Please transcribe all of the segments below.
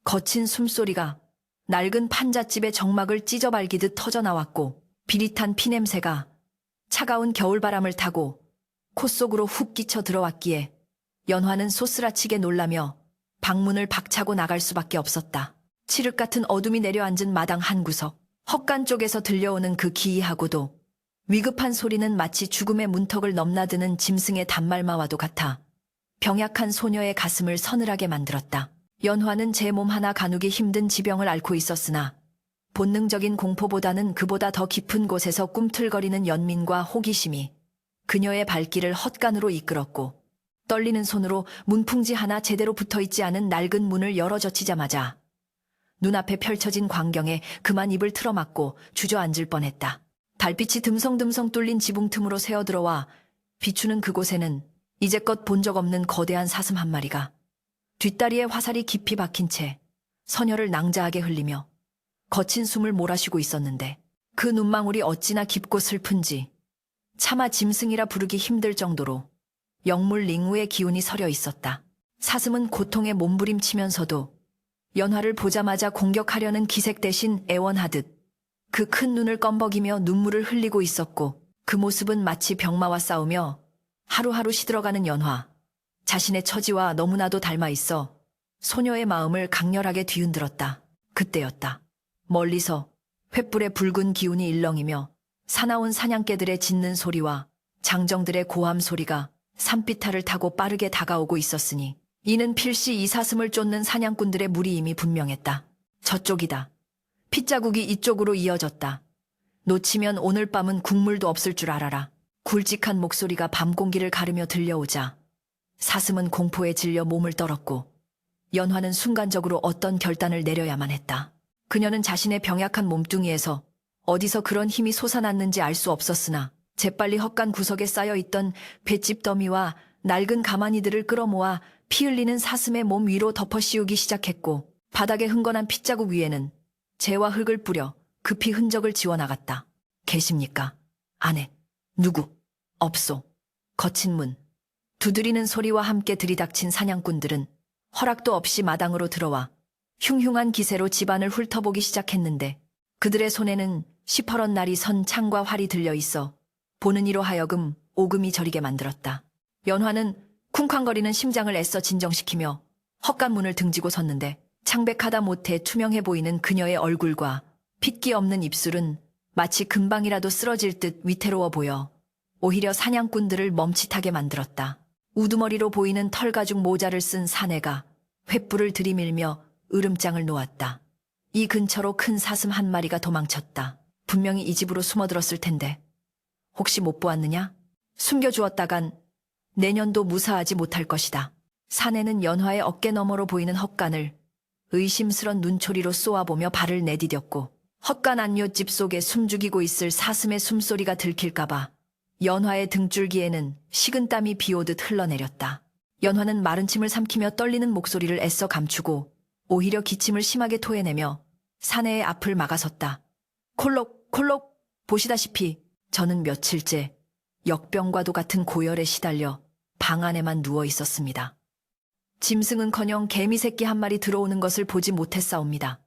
거친 숨소리가 낡은 판잣집의 정막을 찢어발기듯 터져나왔고 비릿한 피냄새가 차가운 겨울바람을 타고 코 속으로 훅 끼쳐 들어왔기에 연화는 소스라치게 놀라며 방문을 박차고 나갈 수밖에 없었다. 칠흑 같은 어둠이 내려앉은 마당 한 구석, 헛간 쪽에서 들려오는 그 기이하고도 위급한 소리는 마치 죽음의 문턱을 넘나드는 짐승의 단말마와도 같아 병약한 소녀의 가슴을 서늘하게 만들었다. 연화는 제 몸 하나 가누기 힘든 지병을 앓고 있었으나 본능적인 공포보다는 그보다 더 깊은 곳에서 꿈틀거리는 연민과 호기심이 그녀의 발길을 헛간으로 이끌었고 떨리는 손으로 문풍지 하나 제대로 붙어있지 않은 낡은 문을 열어젖히자마자 눈앞에 펼쳐진 광경에 그만 입을 틀어막고 주저앉을 뻔했다. 달빛이 듬성듬성 뚫린 지붕 틈으로 새어들어와 비추는 그곳에는 이제껏 본 적 없는 거대한 사슴 한 마리가 뒷다리에 화살이 깊이 박힌 채 서녀를 낭자하게 흘리며 거친 숨을 몰아쉬고 있었는데 그 눈망울이 어찌나 깊고 슬픈지 차마 짐승이라 부르기 힘들 정도로 영물 링우의 기운이 서려 있었다. 사슴은 고통에 몸부림치면서도 연화를 보자마자 공격하려는 기색 대신 애원하듯 그 큰 눈을 껌벅이며 눈물을 흘리고 있었고 그 모습은 마치 병마와 싸우며 하루하루 시들어가는 연화, 자신의 처지와 너무나도 닮아 있어 소녀의 마음을 강렬하게 뒤흔들었다. 그때였다. 멀리서 횃불의 붉은 기운이 일렁이며 사나운 사냥개들의 짖는 소리와 장정들의 고함 소리가 산비탈을 타고 빠르게 다가오고 있었으니 이는 필시 이 사슴을 쫓는 사냥꾼들의 무리임이 분명했다. 저쪽이다. 핏자국이 이쪽으로 이어졌다. 놓치면 오늘 밤은 국물도 없을 줄 알아라. 굵직한 목소리가 밤 공기를 가르며 들려오자 사슴은 공포에 질려 몸을 떨었고 연화는 순간적으로 어떤 결단을 내려야만 했다. 그녀는 자신의 병약한 몸뚱이에서 어디서 그런 힘이 솟아났는지 알 수 없었으나 재빨리 헛간 구석에 쌓여있던 볏짚 더미와 낡은 가마니들을 끌어모아 피 흘리는 사슴의 몸 위로 덮어씌우기 시작했고 바닥에 흥건한 핏자국 위에는 재와 흙을 뿌려 급히 흔적을 지워나갔다. 계십니까? 안에 누구? 없소. 거친 문. 두드리는 소리와 함께 들이닥친 사냥꾼들은 허락도 없이 마당으로 들어와 흉흉한 기세로 집안을 훑어보기 시작했는데 그들의 손에는 시퍼런 날이 선 창과 활이 들려 있어 보는 이로 하여금 오금이 저리게 만들었다. 연화는 쿵쾅거리는 심장을 애써 진정시키며 헛간 문을 등지고 섰는데 창백하다 못해 투명해 보이는 그녀의 얼굴과 핏기 없는 입술은 마치 금방이라도 쓰러질 듯 위태로워 보여 오히려 사냥꾼들을 멈칫하게 만들었다. 우두머리로 보이는 털가죽 모자를 쓴 사내가 횃불을 들이밀며 으름장을 놓았다. 이 근처로 큰 사슴 한 마리가 도망쳤다. 분명히 이 집으로 숨어들었을 텐데 혹시 못 보았느냐? 숨겨주었다간 내년도 무사하지 못할 것이다. 사내는 연화의 어깨 너머로 보이는 헛간을 의심스런 눈초리로 쏘아보며 발을 내디뎠고 헛간 안요집 속에 숨죽이고 있을 사슴의 숨소리가 들킬까봐 연화의 등줄기에는 식은땀이 비오듯 흘러내렸다. 연화는 마른 침을 삼키며 떨리는 목소리를 애써 감추고 오히려 기침을 심하게 토해내며 사내의 앞을 막아섰다. 콜록 보시다시피 저는 며칠째 역병과도 같은 고열에 시달려 방 안에만 누워 있었습니다. 짐승은커녕 개미 새끼 한 마리 들어오는 것을 보지 못했사옵니다.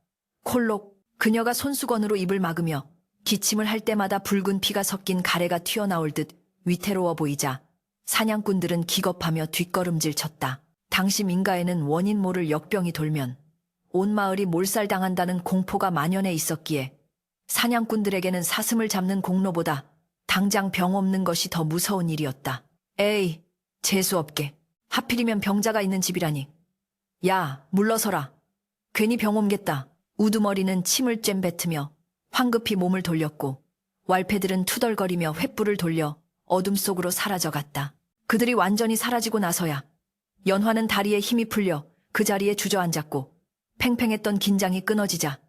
콜록, 그녀가 손수건으로 입을 막으며 기침을 할 때마다 붉은 피가 섞인 가래가 튀어나올 듯 위태로워 보이자 사냥꾼들은 기겁하며 뒷걸음질 쳤다. 당시 민가에는 원인 모를 역병이 돌면 온 마을이 몰살당한다는 공포가 만연해 있었기에 사냥꾼들에게는 사슴을 잡는 공로보다 당장 병 없는 것이 더 무서운 일이었다. 에이, 재수없게. 하필이면 병자가 있는 집이라니. 야, 물러서라. 괜히 병 옮겠다. 우두머리는 침을 쬐 뱉으며 황급히 몸을 돌렸고 왈패들은 투덜거리며 횃불을 돌려 어둠 속으로 사라져갔다. 그들이 완전히 사라지고 나서야 연화는 다리에 힘이 풀려 그 자리에 주저앉았고 팽팽했던 긴장이 끊어지자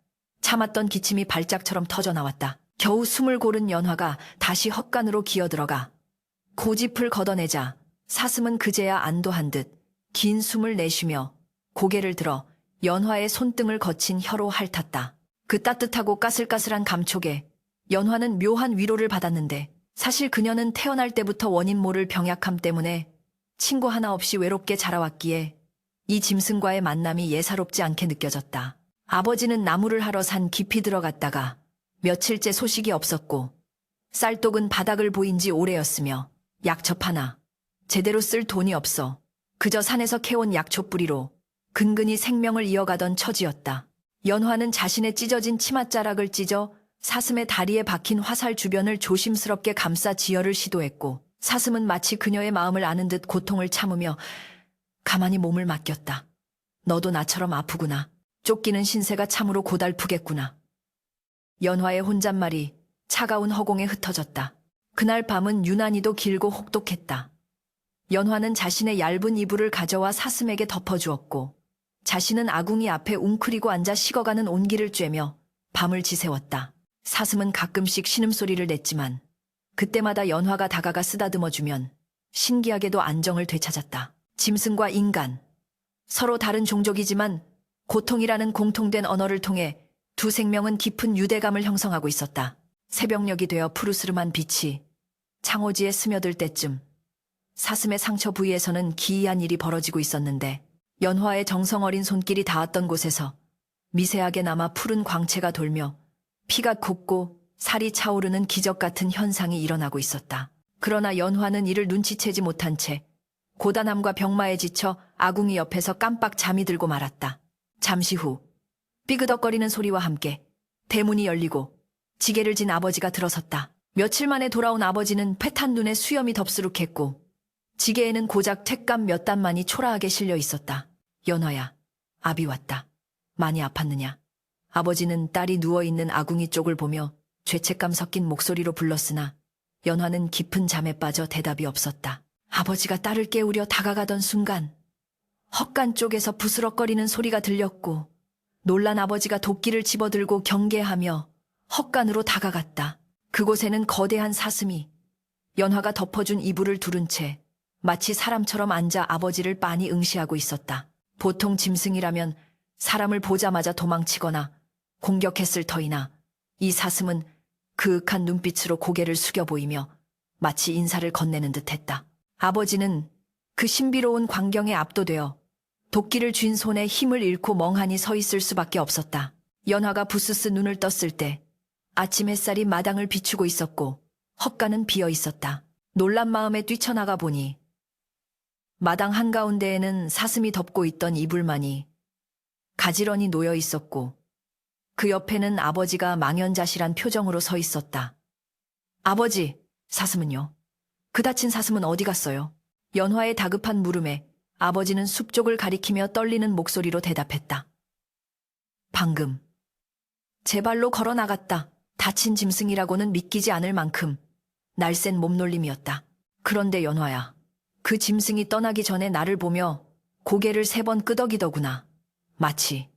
참았던 기침이 발작처럼 터져나왔다. 겨우 숨을 고른 연화가 다시 헛간으로 기어들어가 고집을 걷어내자 사슴은 그제야 안도한 듯 긴 숨을 내쉬며 고개를 들어 연화의 손등을 거친 혀로 핥았다. 그 따뜻하고 까슬까슬한 감촉에 연화는 묘한 위로를 받았는데 사실 그녀는 태어날 때부터 원인 모를 병약함 때문에 친구 하나 없이 외롭게 자라왔기에 이 짐승과의 만남이 예사롭지 않게 느껴졌다. 아버지는 나무를 하러 산 깊이 들어갔다가 며칠째 소식이 없었고 쌀독은 바닥을 보인 지 오래였으며 약첩 하나 제대로 쓸 돈이 없어 그저 산에서 캐온 약초뿌리로 근근히 생명을 이어가던 처지였다. 연화는 자신의 찢어진 치맛자락을 찢어 사슴의 다리에 박힌 화살 주변을 조심스럽게 감싸 지혈을 시도했고 사슴은 마치 그녀의 마음을 아는 듯 고통을 참으며 가만히 몸을 맡겼다. 너도 나처럼 아프구나. 쫓기는 신세가 참으로 고달프겠구나. 연화의 혼잣말이 차가운 허공에 흩어졌다. 그날 밤은 유난히도 길고 혹독했다. 연화는 자신의 얇은 이불을 가져와 사슴에게 덮어주었고 자신은 아궁이 앞에 웅크리고 앉아 식어가는 온기를 쬐며 밤을 지새웠다. 사슴은 가끔씩 신음소리를 냈지만 그때마다 연화가 다가가 쓰다듬어주면 신기하게도 안정을 되찾았다. 짐승과 인간, 서로 다른 종족이지만 고통이라는 공통된 언어를 통해 두 생명은 깊은 유대감을 형성하고 있었다. 새벽녘이 되어 푸르스름한 빛이 창호지에 스며들 때쯤 사슴의 상처 부위에서는 기이한 일이 벌어지고 있었는데 연화의 정성어린 손길이 닿았던 곳에서 미세하게 남아 푸른 광채가 돌며 피가 곱고 살이 차오르는 기적 같은 현상이 일어나고 있었다. 그러나 연화는 이를 눈치채지 못한 채 고단함과 병마에 지쳐 아궁이 옆에서 깜빡 잠이 들고 말았다. 잠시 후 삐그덕거리는 소리와 함께 대문이 열리고 지게를 진 아버지가 들어섰다. 며칠 만에 돌아온 아버지는 패탄 눈에 수염이 덥수룩했고 지게에는 고작 택감 몇 단만이 초라하게 실려 있었다. 연화야, 아비 왔다. 많이 아팠느냐? 아버지는 딸이 누워있는 아궁이 쪽을 보며 죄책감 섞인 목소리로 불렀으나 연화는 깊은 잠에 빠져 대답이 없었다. 아버지가 딸을 깨우려 다가가던 순간 헛간 쪽에서 부스럭거리는 소리가 들렸고 놀란 아버지가 도끼를 집어들고 경계하며 헛간으로 다가갔다. 그곳에는 거대한 사슴이 연화가 덮어준 이불을 두른 채 마치 사람처럼 앉아 아버지를 빤히 응시하고 있었다. 보통 짐승이라면 사람을 보자마자 도망치거나 공격했을 터이나 이 사슴은 그윽한 눈빛으로 고개를 숙여 보이며 마치 인사를 건네는 듯했다. 아버지는 그 신비로운 광경에 압도되어 도끼를 쥔 손에 힘을 잃고 멍하니 서 있을 수밖에 없었다. 연화가 부스스 눈을 떴을 때 아침 햇살이 마당을 비추고 있었고 헛간은 비어 있었다. 놀란 마음에 뛰쳐나가 보니 마당 한가운데에는 사슴이 덮고 있던 이불만이 가지런히 놓여 있었고 그 옆에는 아버지가 망연자실한 표정으로 서 있었다. 아버지, 사슴은요? 그 다친 사슴은 어디 갔어요? 연화의 다급한 물음에 아버지는 숲 쪽을 가리키며 떨리는 목소리로 대답했다. 방금 제 발로 걸어 나갔다. 다친 짐승이라고는 믿기지 않을 만큼 날쌘 몸놀림이었다. 그런데 연화야, 그 짐승이 떠나기 전에 나를 보며 고개를 3번 끄덕이더구나. 마치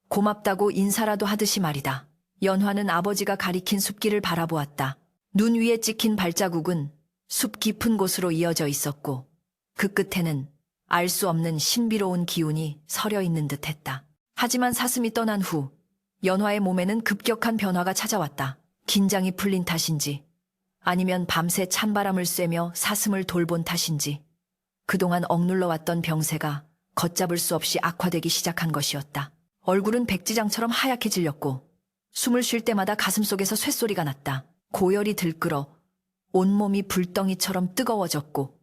고맙다고 인사라도 하듯이 말이다. 연화는 아버지가 가리킨 숲길을 바라보았다. 눈 위에 찍힌 발자국은 숲 깊은 곳으로 이어져 있었고 그 끝에는 알 수 없는 신비로운 기운이 서려 있는 듯했다. 하지만 사슴이 떠난 후 연화의 몸에는 급격한 변화가 찾아왔다. 긴장이 풀린 탓인지 아니면 밤새 찬바람을 쐬며 사슴을 돌본 탓인지 그동안 억눌러왔던 병세가 걷잡을 수 없이 악화되기 시작한 것이었다. 얼굴은 백지장처럼 하얗게 질렸고 숨을 쉴 때마다 가슴속에서 쇳소리가 났다. 고열이 들끓어 온몸이 불덩이처럼 뜨거워졌고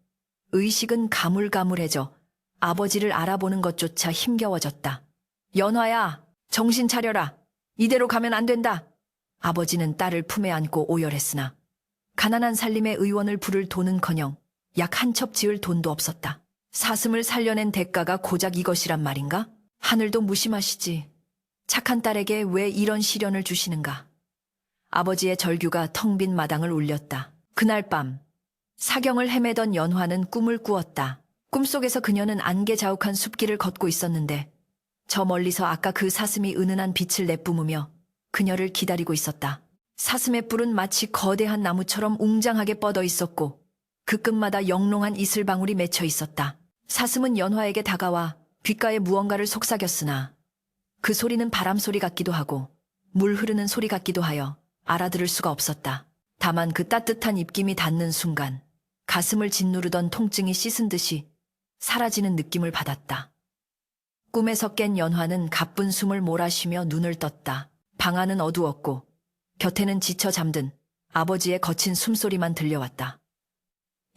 의식은 가물가물해져 아버지를 알아보는 것조차 힘겨워졌다. 연화야, 정신 차려라. 이대로 가면 안 된다. 아버지는 딸을 품에 안고 오열했으나 가난한 살림의 의원을 부를 돈은커녕 약 한 첩 지을 돈도 없었다. 사슴을 살려낸 대가가 고작 이것이란 말인가? 하늘도 무심하시지. 착한 딸에게 왜 이런 시련을 주시는가? 아버지의 절규가 텅 빈 마당을 울렸다. 그날 밤 사경을 헤매던 연화는 꿈을 꾸었다. 꿈속에서 그녀는 안개자욱한 숲길을 걷고 있었는데 저 멀리서 아까 그 사슴이 은은한 빛을 내뿜으며 그녀를 기다리고 있었다. 사슴의 뿔은 마치 거대한 나무처럼 웅장하게 뻗어 있었고 그 끝마다 영롱한 이슬방울이 맺혀 있었다. 사슴은 연화에게 다가와 귓가에 무언가를 속삭였으나 그 소리는 바람 소리 같기도 하고 물 흐르는 소리 같기도 하여 알아들을 수가 없었다. 다만 그 따뜻한 입김이 닿는 순간 가슴을 짓누르던 통증이 씻은 듯이 사라지는 느낌을 받았다. 꿈에서 깬 연화는 가쁜 숨을 몰아쉬며 눈을 떴다. 방 안은 어두웠고 곁에는 지쳐 잠든 아버지의 거친 숨소리만 들려왔다.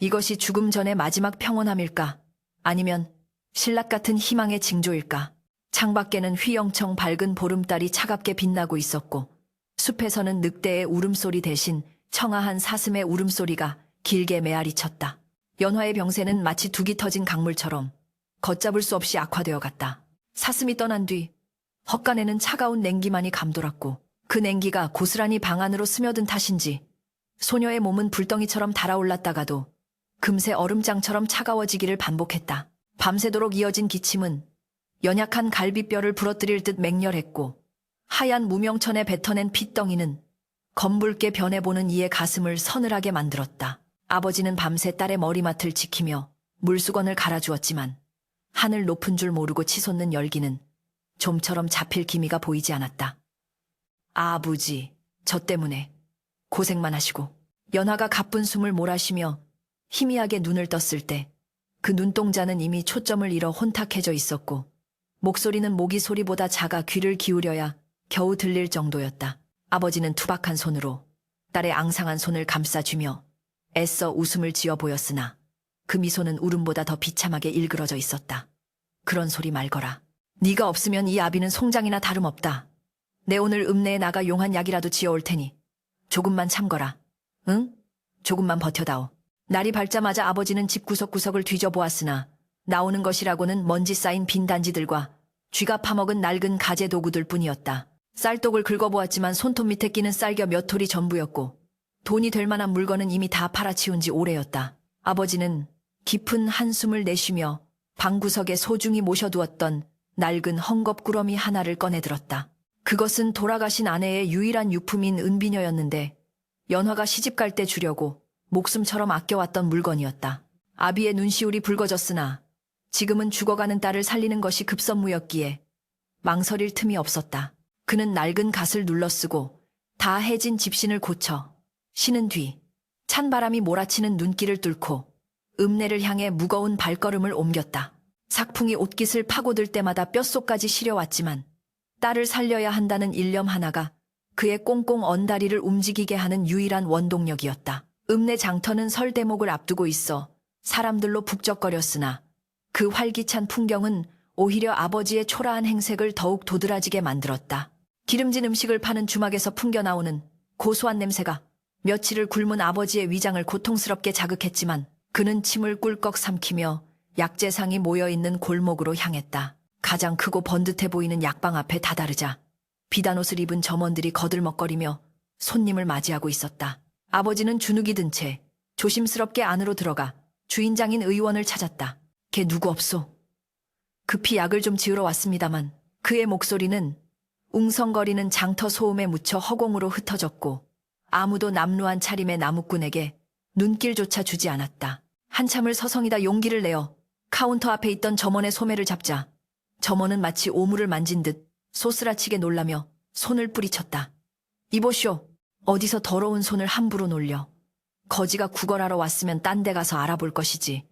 이것이 죽음 전의 마지막 평온함일까? 아니면 신락 같은 희망의 징조일까? 창밖에는 휘영청 밝은 보름달이 차갑게 빛나고 있었고 숲에서는 늑대의 울음소리 대신 청아한 사슴의 울음소리가 길게 메아리 쳤다. 연화의 병세는 마치 둑이 터진 강물처럼 걷잡을 수 없이 악화되어 갔다. 사슴이 떠난 뒤 헛간에는 차가운 냉기만이 감돌았고 그 냉기가 고스란히 방 안으로 스며든 탓인지 소녀의 몸은 불덩이처럼 달아올랐다가도 금세 얼음장처럼 차가워지기를 반복했다. 밤새도록 이어진 기침은 연약한 갈비뼈를 부러뜨릴 듯 맹렬했고 하얀 무명천에 뱉어낸 핏덩이는 검붉게 변해보는 이의 가슴을 서늘하게 만들었다. 아버지는 밤새 딸의 머리맡을 지키며 물수건을 갈아주었지만 하늘 높은 줄 모르고 치솟는 열기는 좀처럼 잡힐 기미가 보이지 않았다. 아버지, 저 때문에 고생만 하시고. 연화가 가쁜 숨을 몰아쉬며 희미하게 눈을 떴을 때 그 눈동자는 이미 초점을 잃어 혼탁해져 있었고 목소리는 모기 소리보다 작아 귀를 기울여야 겨우 들릴 정도였다. 아버지는 투박한 손으로 딸의 앙상한 손을 감싸주며 애써 웃음을 지어 보였으나 그 미소는 울음보다 더 비참하게 일그러져 있었다. 그런 소리 말거라. 네가 없으면 이 아비는 송장이나 다름없다. 내 오늘 읍내에 나가 용한 약이라도 지어올 테니 조금만 참거라. 응? 조금만 버텨다오. 날이 밝자마자 아버지는 집 구석구석을 뒤져보았으나 나오는 것이라고는 먼지 쌓인 빈 단지들과 쥐가 파먹은 낡은 가재 도구들 뿐이었다. 쌀독을 긁어보았지만 손톱 밑에 끼는 쌀겨 몇 톨이 전부였고 돈이 될 만한 물건은 이미 다 팔아치운 지 오래였다. 아버지는 깊은 한숨을 내쉬며 방구석에 소중히 모셔두었던 낡은 헝겊구러미 하나를 꺼내들었다. 그것은 돌아가신 아내의 유일한 유품인 은비녀였는데 연화가 시집갈 때 주려고 목숨처럼 아껴왔던 물건이었다. 아비의 눈시울이 붉어졌으나 지금은 죽어가는 딸을 살리는 것이 급선무였기에 망설일 틈이 없었다. 그는 낡은 갓을 눌러쓰고 다 해진 집신을 고쳐 쉬는 뒤 찬바람이 몰아치는 눈길을 뚫고 읍내를 향해 무거운 발걸음을 옮겼다. 삭풍이 옷깃을 파고들 때마다 뼛속까지 시려왔지만 딸을 살려야 한다는 일념 하나가 그의 꽁꽁 언 다리를 움직이게 하는 유일한 원동력이었다. 읍내 장터는 설 대목을 앞두고 있어 사람들로 북적거렸으나 그 활기찬 풍경은 오히려 아버지의 초라한 행색을 더욱 도드라지게 만들었다. 기름진 음식을 파는 주막에서 풍겨나오는 고소한 냄새가 며칠을 굶은 아버지의 위장을 고통스럽게 자극했지만 그는 침을 꿀꺽 삼키며 약재상이 모여있는 골목으로 향했다. 가장 크고 번듯해 보이는 약방 앞에 다다르자 비단 옷을 입은 점원들이 거들먹거리며 손님을 맞이하고 있었다. 아버지는 주눅이 든 채 조심스럽게 안으로 들어가 주인장인 의원을 찾았다. 걔 누구 없소? 급히 약을 좀 지으러 왔습니다만 그의 목소리는 웅성거리는 장터 소음에 묻혀 허공으로 흩어졌고 아무도 남루한 차림의 나무꾼에게 눈길조차 주지 않았다. 한참을 서성이다 용기를 내어 카운터 앞에 있던 점원의 소매를 잡자 점원은 마치 오물을 만진 듯 소스라치게 놀라며 손을 뿌리쳤다. 이보쇼. 어디서 더러운 손을 함부로 놀려. 거지가 구걸하러 왔으면 딴 데 가서 알아볼 것이지.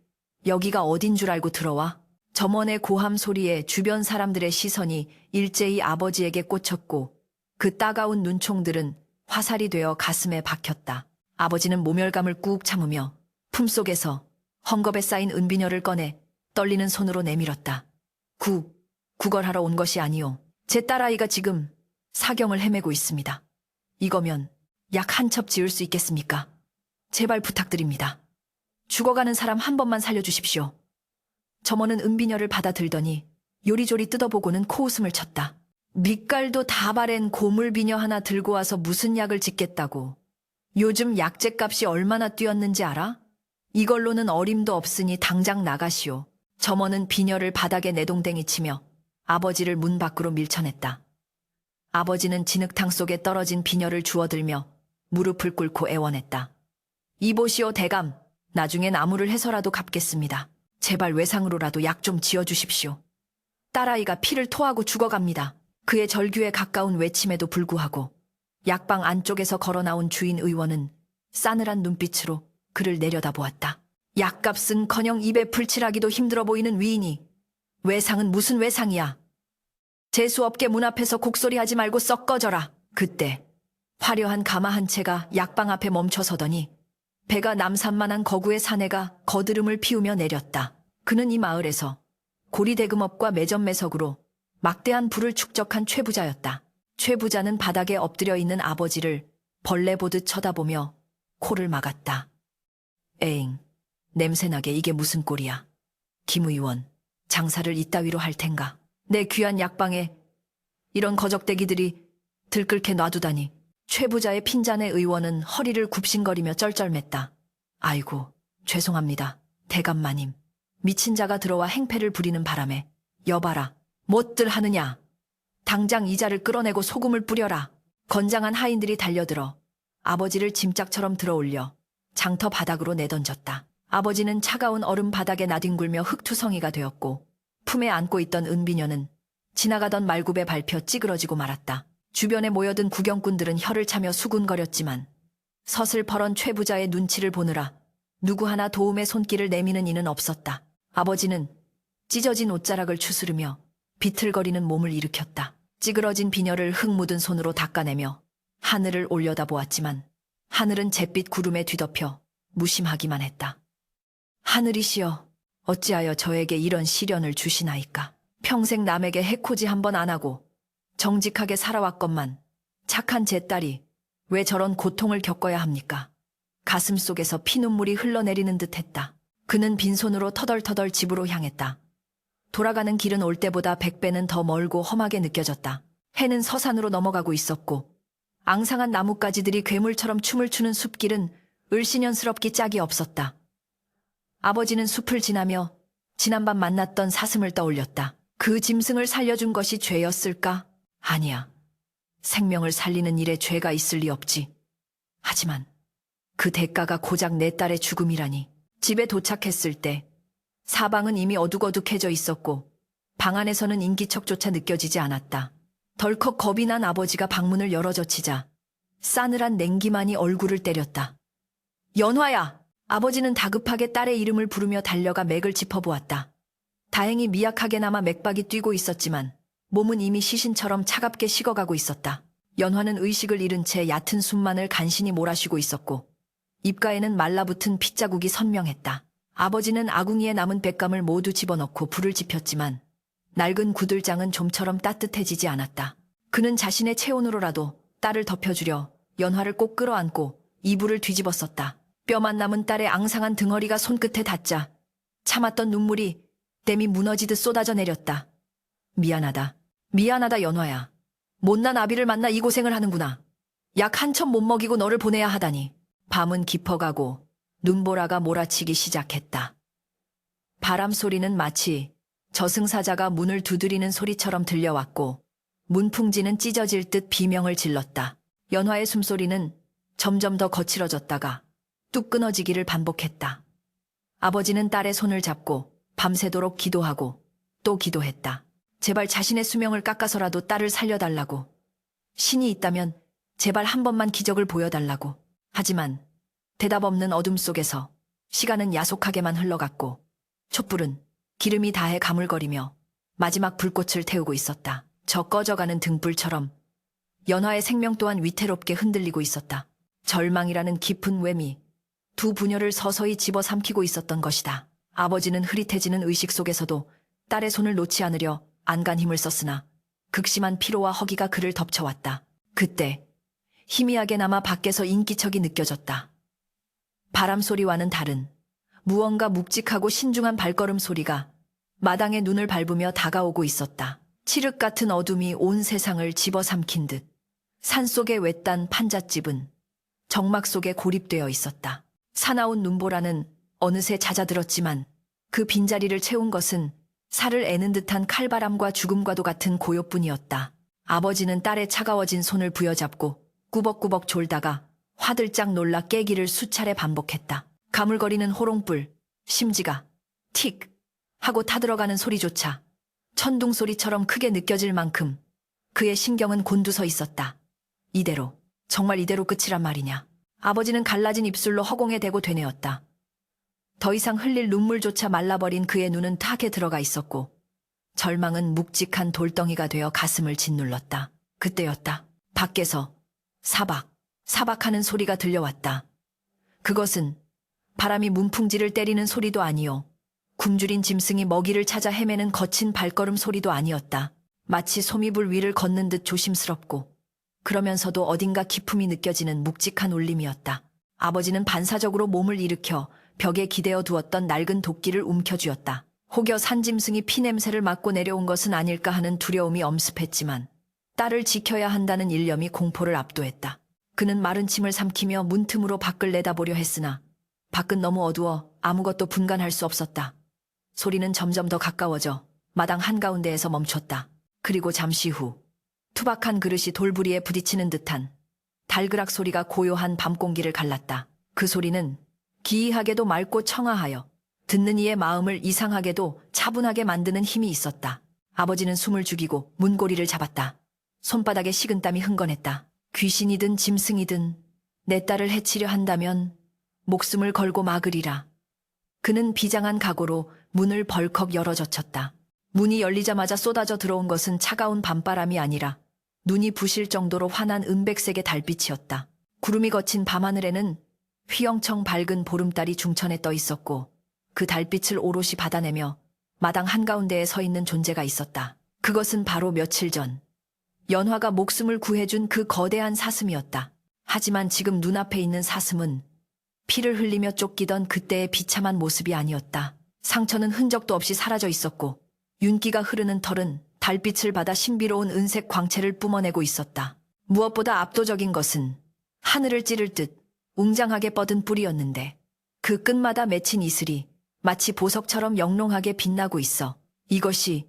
여기가 어딘 줄 알고 들어와? 점원의 고함 소리에 주변 사람들의 시선이 일제히 아버지에게 꽂혔고 그 따가운 눈총들은 화살이 되어 가슴에 박혔다. 아버지는 모멸감을 꾹 참으며 품속에서 헝겊에 쌓인 은비녀를 꺼내 떨리는 손으로 내밀었다. 구걸하러 온 것이 아니오. 제 딸아이가 지금 사경을 헤매고 있습니다. 이거면 약 한 첩 지을 수 있겠습니까? 제발 부탁드립니다. 죽어가는 사람 한 번만 살려주십시오. 점원은 은비녀를 받아들더니 요리조리 뜯어보고는 코웃음을 쳤다. 밑깔도 다 바랜 고물비녀 하나 들고 와서 무슨 약을 짓겠다고. 요즘 약재값이 얼마나 뛰었는지 알아? 이걸로는 어림도 없으니 당장 나가시오. 점원은 비녀를 바닥에 내동댕이 치며 아버지를 문 밖으로 밀쳐냈다. 아버지는 진흙탕 속에 떨어진 비녀를 주워들며 무릎을 꿇고 애원했다. 이보시오 대감, 나중엔 나무를 해서라도 갚겠습니다. 제발 외상으로라도 약 좀 지어주십시오. 딸아이가 피를 토하고 죽어갑니다. 그의 절규에 가까운 외침에도 불구하고 약방 안쪽에서 걸어나온 주인 의원은 싸늘한 눈빛으로 그를 내려다보았다. 약값은커녕 입에 풀칠하기도 힘들어 보이는 위인이 외상은 무슨 외상이야? 재수없게 문 앞에서 곡소리하지 말고 썩 꺼져라. 그때 화려한 가마 한 채가 약방 앞에 멈춰서더니 배가 남산만한 거구의 사내가 거드름을 피우며 내렸다. 그는 이 마을에서 고리대금업과 매점매석으로 막대한 부를 축적한 최부자였다. 최부자는 바닥에 엎드려 있는 아버지를 벌레 보듯 쳐다보며 코를 막았다. 에잉, 냄새나게 이게 무슨 꼴이야. 김 의원, 장사를 이따위로 할 텐가. 내 귀한 약방에 이런 거적대기들이 들끓게 놔두다니. 최부자의 핀잔의 의원은 허리를 굽신거리며 쩔쩔맸다. 아이고, 죄송합니다. 대감마님. 미친 자가 들어와 행패를 부리는 바람에. 여봐라, 못들 하느냐. 당장 이자를 끌어내고 소금을 뿌려라. 건장한 하인들이 달려들어 아버지를 짐짝처럼 들어올려 장터 바닥으로 내던졌다. 아버지는 차가운 얼음 바닥에 나뒹굴며 흙투성이가 되었고 품에 안고 있던 은비녀는 지나가던 말굽에 밟혀 찌그러지고 말았다. 주변에 모여든 구경꾼들은 혀를 차며 수군거렸지만 서슬퍼런 최부자의 눈치를 보느라 누구 하나 도움의 손길을 내미는 이는 없었다. 아버지는 찢어진 옷자락을 추스르며 비틀거리는 몸을 일으켰다. 찌그러진 비녀를 흙 묻은 손으로 닦아내며 하늘을 올려다보았지만 하늘은 잿빛 구름에 뒤덮여 무심하기만 했다. 하늘이시여, 어찌하여 저에게 이런 시련을 주시나이까. 평생 남에게 해코지 한 번 안 하고 정직하게 살아왔건만 착한 제 딸이 왜 저런 고통을 겪어야 합니까? 가슴 속에서 피눈물이 흘러내리는 듯 했다. 그는 빈손으로 터덜터덜 집으로 향했다. 돌아가는 길은 올 때보다 100배는 더 멀고 험하게 느껴졌다. 해는 서산으로 넘어가고 있었고 앙상한 나뭇가지들이 괴물처럼 춤을 추는 숲길은 을씨년스럽기 짝이 없었다. 아버지는 숲을 지나며 지난밤 만났던 사슴을 떠올렸다. 그 짐승을 살려준 것이 죄였을까? 아니야. 생명을 살리는 일에 죄가 있을 리 없지. 하지만 그 대가가 고작 내 딸의 죽음이라니. 집에 도착했을 때 사방은 이미 어둑어둑해져 있었고 방 안에서는 인기척조차 느껴지지 않았다. 덜컥 겁이 난 아버지가 방문을 열어젖히자 싸늘한 냉기만이 얼굴을 때렸다. 연화야! 아버지는 다급하게 딸의 이름을 부르며 달려가 맥을 짚어보았다. 다행히 미약하게나마 맥박이 뛰고 있었지만 몸은 이미 시신처럼 차갑게 식어가고 있었다. 연화는 의식을 잃은 채 얕은 숨만을 간신히 몰아쉬고 있었고 입가에는 말라붙은 핏자국이 선명했다. 아버지는 아궁이에 남은 볏감을 모두 집어넣고 불을 지폈지만 낡은 구들장은 좀처럼 따뜻해지지 않았다. 그는 자신의 체온으로라도 딸을 덮여주려 연화를 꼭 끌어안고 이불을 뒤집었었다. 뼈만 남은 딸의 앙상한 등허리가 손끝에 닿자 참았던 눈물이 댐이 무너지듯 쏟아져 내렸다. 미안하다. 미안하다 연화야. 못난 아비를 만나 이 고생을 하는구나. 약 한 첩 못 먹이고 너를 보내야 하다니. 밤은 깊어가고 눈보라가 몰아치기 시작했다. 바람 소리는 마치 저승사자가 문을 두드리는 소리처럼 들려왔고 문풍지는 찢어질 듯 비명을 질렀다. 연화의 숨소리는 점점 더 거칠어졌다가 뚝 끊어지기를 반복했다. 아버지는 딸의 손을 잡고 밤새도록 기도하고 또 기도했다. 제발 자신의 수명을 깎아서라도 딸을 살려달라고. 신이 있다면 제발 한 번만 기적을 보여달라고. 하지만 대답 없는 어둠 속에서 시간은 야속하게만 흘러갔고 촛불은 기름이 다해 가물거리며 마지막 불꽃을 태우고 있었다. 저 꺼져가는 등불처럼 연화의 생명 또한 위태롭게 흔들리고 있었다. 절망이라는 깊은 외미, 두 부녀를 서서히 집어삼키고 있었던 것이다. 아버지는 흐릿해지는 의식 속에서도 딸의 손을 놓지 않으려 안간 힘을 썼으나 극심한 피로와 허기가 그를 덮쳐왔다. 그때 희미하게나마 밖에서 인기척이 느껴졌다. 바람 소리와는 다른 무언가 묵직하고 신중한 발걸음 소리가 마당의 눈을 밟으며 다가오고 있었다. 칠흑 같은 어둠이 온 세상을 집어삼킨 듯 산속의 외딴 판잣집은 정막 속에 고립되어 있었다. 사나운 눈보라는 어느새 잦아들었지만 그 빈자리를 채운 것은 살을 애는 듯한 칼바람과 죽음과도 같은 고요뿐이었다. 아버지는 딸의 차가워진 손을 부여잡고 꾸벅꾸벅 졸다가 화들짝 놀라 깨기를 수차례 반복했다. 가물거리는 호롱불, 심지가 틱 하고 타들어가는 소리조차 천둥 소리처럼 크게 느껴질 만큼 그의 신경은 곤두서 있었다. 이대로, 정말 이대로 끝이란 말이냐. 아버지는 갈라진 입술로 허공에 대고 되뇌었다. 더 이상 흘릴 눈물조차 말라버린 그의 눈은 탁에 들어가 있었고 절망은 묵직한 돌덩이가 되어 가슴을 짓눌렀다. 그때였다. 밖에서 사박하는 소리가 들려왔다. 그것은 바람이 문풍지를 때리는 소리도 아니요. 굶주린 짐승이 먹이를 찾아 헤매는 거친 발걸음 소리도 아니었다. 마치 소미불 위를 걷는 듯 조심스럽고 그러면서도 어딘가 기품이 느껴지는 묵직한 울림이었다. 아버지는 반사적으로 몸을 일으켜 벽에 기대어 두었던 낡은 도끼를 움켜쥐었다. 혹여 산짐승이 피냄새를 맡고 내려온 것은 아닐까 하는 두려움이 엄습했지만 딸을 지켜야 한다는 일념이 공포를 압도했다. 그는 마른 침을 삼키며 문틈으로 밖을 내다보려 했으나 밖은 너무 어두워 아무것도 분간할 수 없었다. 소리는 점점 더 가까워져 마당 한가운데에서 멈췄다. 그리고 잠시 후 투박한 그릇이 돌부리에 부딪히는 듯한 달그락 소리가 고요한 밤 공기를 갈랐다. 그 소리는 기이하게도 맑고 청아하여 듣는 이의 마음을 이상하게도 차분하게 만드는 힘이 있었다. 아버지는 숨을 죽이고 문고리를 잡았다. 손바닥에 식은땀이 흥건했다. 귀신이든 짐승이든 내 딸을 해치려 한다면 목숨을 걸고 막으리라. 그는 비장한 각오로 문을 벌컥 열어젖혔다. 문이 열리자마자 쏟아져 들어온 것은 차가운 밤바람이 아니라 눈이 부실 정도로 환한 은백색의 달빛이었다. 구름이 거친 밤하늘에는 휘영청 밝은 보름달이 중천에 떠 있었고 그 달빛을 오롯이 받아내며 마당 한가운데에 서 있는 존재가 있었다. 그것은 바로 며칠 전 연화가 목숨을 구해준 그 거대한 사슴이었다. 하지만 지금 눈앞에 있는 사슴은 피를 흘리며 쫓기던 그때의 비참한 모습이 아니었다. 상처는 흔적도 없이 사라져 있었고 윤기가 흐르는 털은 달빛을 받아 신비로운 은색 광채를 뿜어내고 있었다. 무엇보다 압도적인 것은 하늘을 찌를 듯 웅장하게 뻗은 뿔이었는데 그 끝마다 맺힌 이슬이 마치 보석처럼 영롱하게 빛나고 있어 이것이